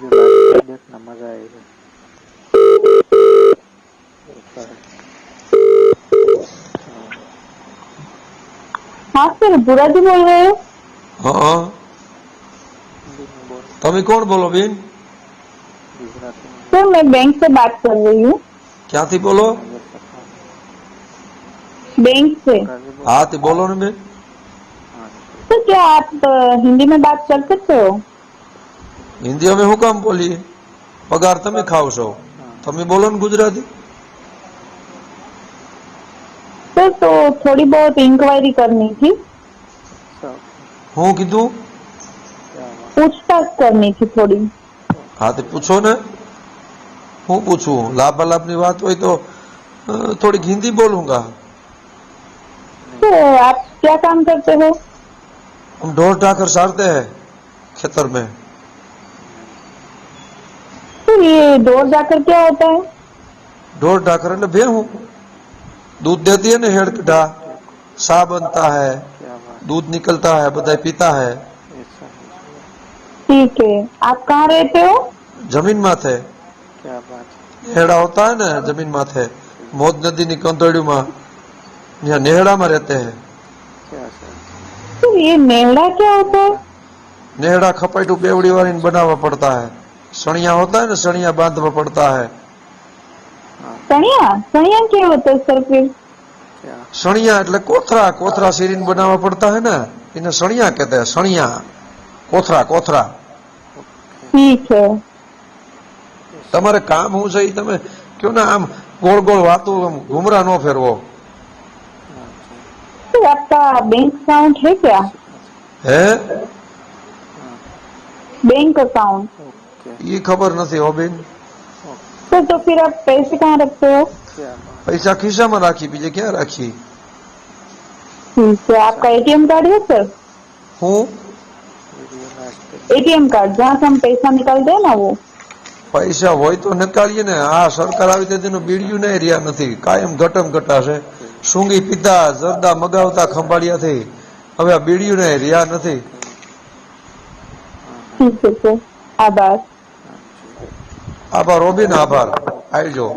બીજું લાઈવ દેખ ના મજા આવી ગઈ। हाँ सर, बुरा जी बोल रहे हो? हाँ, તમે કોણ બોલો બેન? सर मैं बैंक से बात कर रही हूँ। ક્યાંથી બોલો? बैंक से। હા તે બોલો ને બેન। सर क्या आप हिंदी में बात कर सकते हो? હિન્દી અમે શું કામ બોલીએ? પગાર તમે ખાવ છો, તમે બોલો ને ગુજરાતી। सर तो थोड़ी बहुत इंक्वायरी करनी थी, હું કીધું? पूछताछ करनी थी थोड़ी। હા તે પૂછો ને। હું પૂછું? લાભાલાભની વાત હોય તો થોડીક હિન્દી બોलूंगा। तो आप क्या काम करते हो? हम ढोर ढाकर सारते हैं खेतर में। तो ये डोर जाकर क्या होता है? ढोर ढाकर એટલે ભેહું दूध देती है ना, हेड़ कढ़ा सा बनता है, दूध निकलता है, बधाई पीता है। ठीक है, आप कहाँ रहते हो? जमीन माथे नेहड़ा होता है ना, जमीन माथे मोद नदी ની કંતોડીમાં यहाँ नेहड़ा में रहते हैं। तो ये नेहड़ा क्या होता है? नेहड़ा खपाटू बेवड़ी वाली बनावा पड़ता है। सणिया होता है ना, सणिया बांधवा पड़ता है। सणिया? सणिया क्या होता है सर फिर? सणिया એટલે કોથરા, કોથરા सीरीन बनावा पड़ता है ना, इन्हें सणिया कहते हैं। सणिया कोथरा कोथरा। ठीक है। તમારે કામ હું છે ઈ તમે કયો ને, આમ ગોળ ગોળ વાતો ઘુમરા નો ફેરવો। तो आपका बैंक अकाउंट है क्या? હે बैंक अकाउंट? ઈ ખબર નથી હો બેન। तो फिर आप पैसे कहाँ रखते हो? પૈસા ખિસ્સામાં રાખી, બીજે ક્યાં રાખી? ठीक है, आपका एटीएम कार्ड है सर? હું एटीएम कार्ड जहाँ से हम पैसा निकालते हैं ना वो। પૈસા હોય તો નકાળીએ ને। આ સરકાર આવી તેનું બીડિયું નહીં રહ્યા નથી, કાયમ ઘટમ ઘટાશે। સૂંગી પીતા જરદા મગાવતા ખંભાળિયાથી હવે આ બીડિયું નહીં રહ્યા નથી। ठीक है सर, आभार। આભાર રોબીન, આભાર। આવજો।